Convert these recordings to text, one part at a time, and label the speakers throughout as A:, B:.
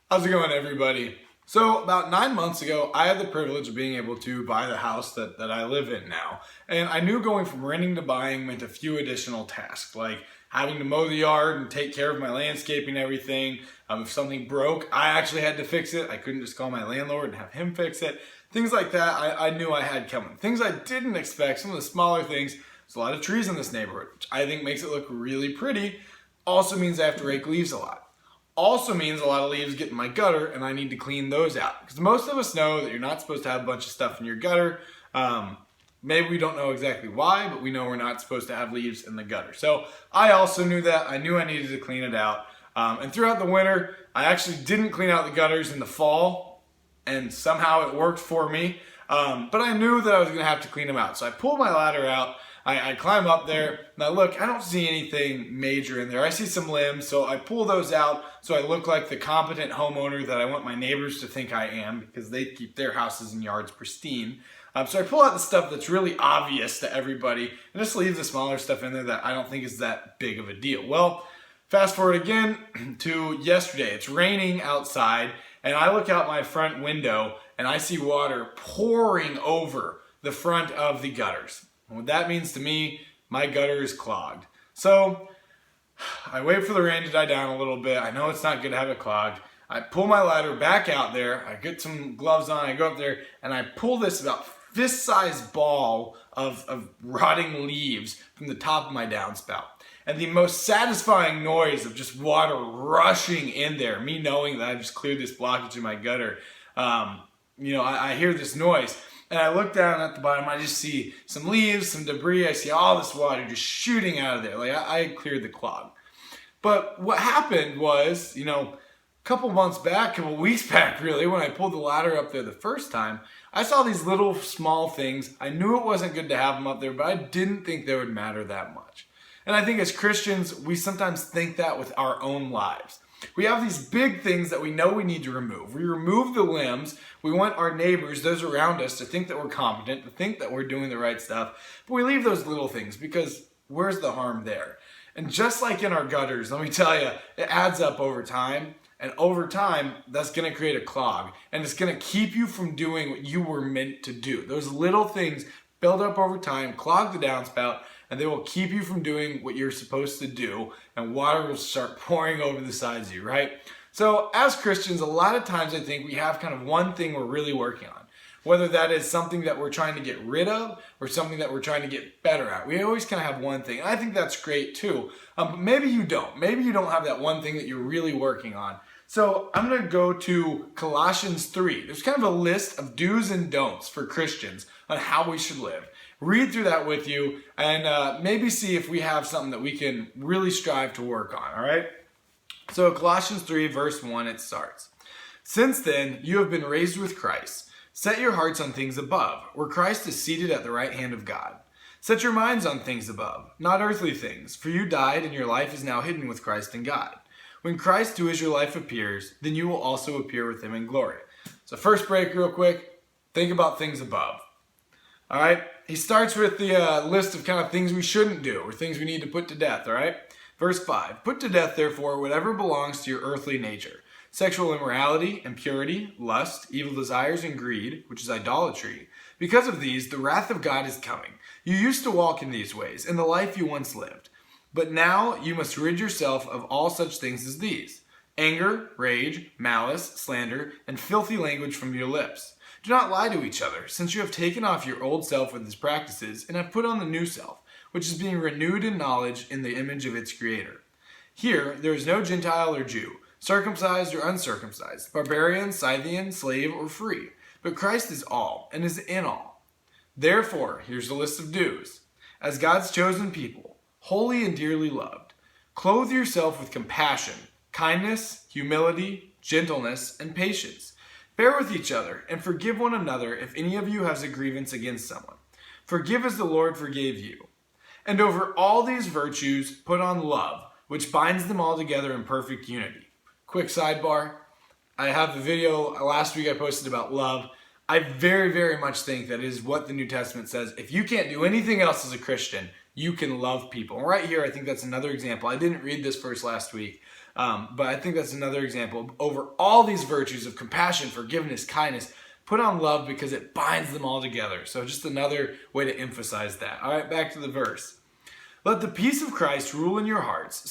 A: How's it going, everybody? So about 9 months ago, I had the privilege of being able to buy the house that I live in now. And I knew going from renting to buying meant a few additional tasks, like having to mow the yard and take care of my landscaping and everything. If something broke, I actually had to fix it. I couldn't just call my landlord and have him fix it. Things like that I knew I had coming. Things I didn't expect, some of the smaller things. There's a lot of trees in this neighborhood, which I think makes it look really pretty. Also means I have to rake leaves a lot. Also means a lot of leaves get in my gutter and I need to clean those out. Because most of us know that you're not supposed to have a bunch of stuff in your gutter. Maybe we don't know exactly why, but we know we're not supposed to have leaves in the gutter. So I also knew that. I knew I needed to clean it out. And throughout the winter, I actually didn't clean out the gutters in the fall. And somehow it worked for me. But I knew that I was going to have to clean them out. So I pulled my ladder out. I climb up there, and I look, I don't see anything major in there. I see some limbs, so I pull those out so I look like the competent homeowner that I want my neighbors to think I am, because they keep their houses and yards pristine. So I pull out the stuff that's really obvious to everybody, and just leave the smaller stuff in there that I don't think is that big of a deal. Well, fast forward again to yesterday. It's raining outside, and I look out my front window, and I see water pouring over the front of the gutters. And what that means to me, my gutter is clogged. So I wait for the rain to die down a little bit. I know it's not good to have it clogged. I pull my ladder back out there. I get some gloves on. I go up there and I pull this about fist-sized ball of rotting leaves from the top of my downspout. And the most satisfying noise of just water rushing in there, me knowing that I just cleared this blockage in my gutter, I hear this noise. And I look down at the bottom, I just see some leaves, some debris, I see all this water just shooting out of there. Like I had cleared the clog. But what happened was, a couple weeks back really, when I pulled the ladder up there the first time, I saw these little small things. I knew it wasn't good to have them up there, but I didn't think they would matter that much. And I think as Christians, we sometimes think that with our own lives. We have these big things that we know we need to remove. We remove the limbs. We want our neighbors, those around us, to think that we're competent, to think that we're doing the right stuff. But we leave those little things because where's the harm there? And just like in our gutters, let me tell you, it adds up over time. And over time, that's going to create a clog. And it's going to keep you from doing what you were meant to do. Those little things build up over time, clog the downspout, and they will keep you from doing what you're supposed to do, and water will start pouring over the sides of you, right? So as Christians, a lot of times I think we have kind of one thing we're really working on, whether that is something that we're trying to get rid of or something that we're trying to get better at. We always kind of have one thing, and I think that's great too, but maybe you don't. Maybe you don't have that one thing that you're really working on. So I'm going to go to Colossians 3. There's kind of a list of do's and don'ts for Christians on how we should live. Read through that with you and maybe see if we have something that we can really strive to work on, all right? So Colossians 3 verse 1, it starts. Since then, you have been raised with Christ. Set your hearts on things above, where Christ is seated at the right hand of God. Set your minds on things above, not earthly things, for you died and your life is now hidden with Christ in God. When Christ, who is your life, appears, then you will also appear with him in glory. So first break real quick, think about things above. All right, he starts with the list of kind of things we shouldn't do or things we need to put to death, all right? Verse 5, put to death, therefore, whatever belongs to your earthly nature. Sexual immorality, impurity, lust, evil desires, and greed, which is idolatry. Because of these, the wrath of God is coming. You used to walk in these ways, in the life you once lived. But now you must rid yourself of all such things as these: anger, rage, malice, slander, and filthy language from your lips. Do not lie to each other, since you have taken off your old self with its practices and have put on the new self, which is being renewed in knowledge in the image of its creator. Here there is no Gentile or Jew, circumcised or uncircumcised, barbarian, Scythian, slave or free, but Christ is all and is in all. Therefore, here's the list of do's. As God's chosen people, holy and dearly loved, clothe yourself with compassion, kindness, humility, gentleness, and patience. Bear with each other and forgive one another if any of you has a grievance against someone. Forgive as the Lord forgave you. And over all these virtues, put on love, which binds them all together in perfect unity. Quick sidebar. I have the video last week I posted about love. I very, very much think that is what the New Testament says. If you can't do anything else as a Christian, you can love people. And right here, I think that's another example. I didn't read this verse last week, But I think that's another example. Over all these virtues of compassion, forgiveness, kindness, put on love because it binds them all together. So just another way to emphasize that. All right, back to the verse. Let the peace of Christ rule in your hearts,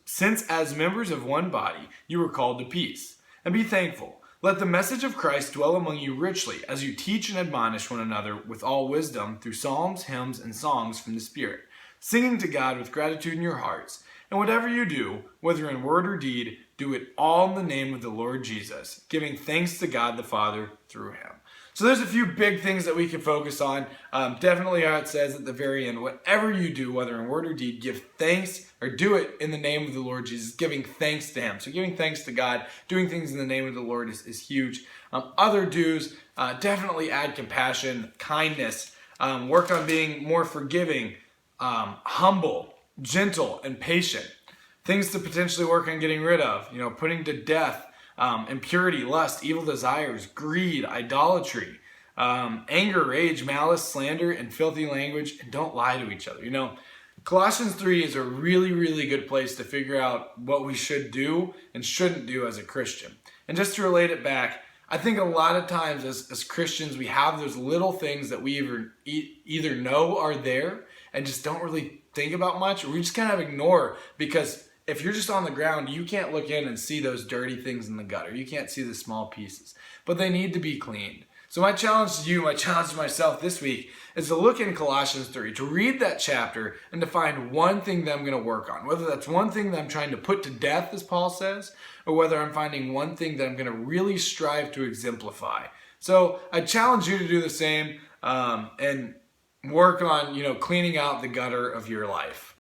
A: since as members of one body you were called to peace. And be thankful. Let the message of Christ dwell among you richly, as you teach and admonish one another with all wisdom through psalms, hymns, and songs from the Spirit, singing to God with gratitude in your hearts. And whatever you do, whether in word or deed, do it all in the name of the Lord Jesus, giving thanks to God the Father through him. So there's a few big things that we can focus on. Definitely how it says at the very end, whatever you do, whether in word or deed, give thanks or do it in the name of the Lord Jesus, giving thanks to him. So giving thanks to God, doing things in the name of the Lord is huge. Other do's, definitely add compassion, kindness, work on being more forgiving, humble, gentle, and patient. Things to potentially work on getting rid of, putting to death impurity, lust, evil desires, greed, idolatry, anger, rage, malice, slander, and filthy language, and don't lie to each other. Colossians 3 is a really, really good place to figure out what we should do and shouldn't do as a Christian. And just to relate it back, I think a lot of times as Christians, we have those little things that we either know are there and just don't really think about much, or we just kind of ignore, because if you're just on the ground, you can't look in and see those dirty things in the gutter. You can't see the small pieces, but they need to be cleaned. So my challenge to you, my challenge to myself this week is to look in Colossians 3, to read that chapter and to find one thing that I'm going to work on. Whether that's one thing that I'm trying to put to death, as Paul says, or whether I'm finding one thing that I'm going to really strive to exemplify. So I challenge you to do the same and work on, cleaning out the gutter of your life.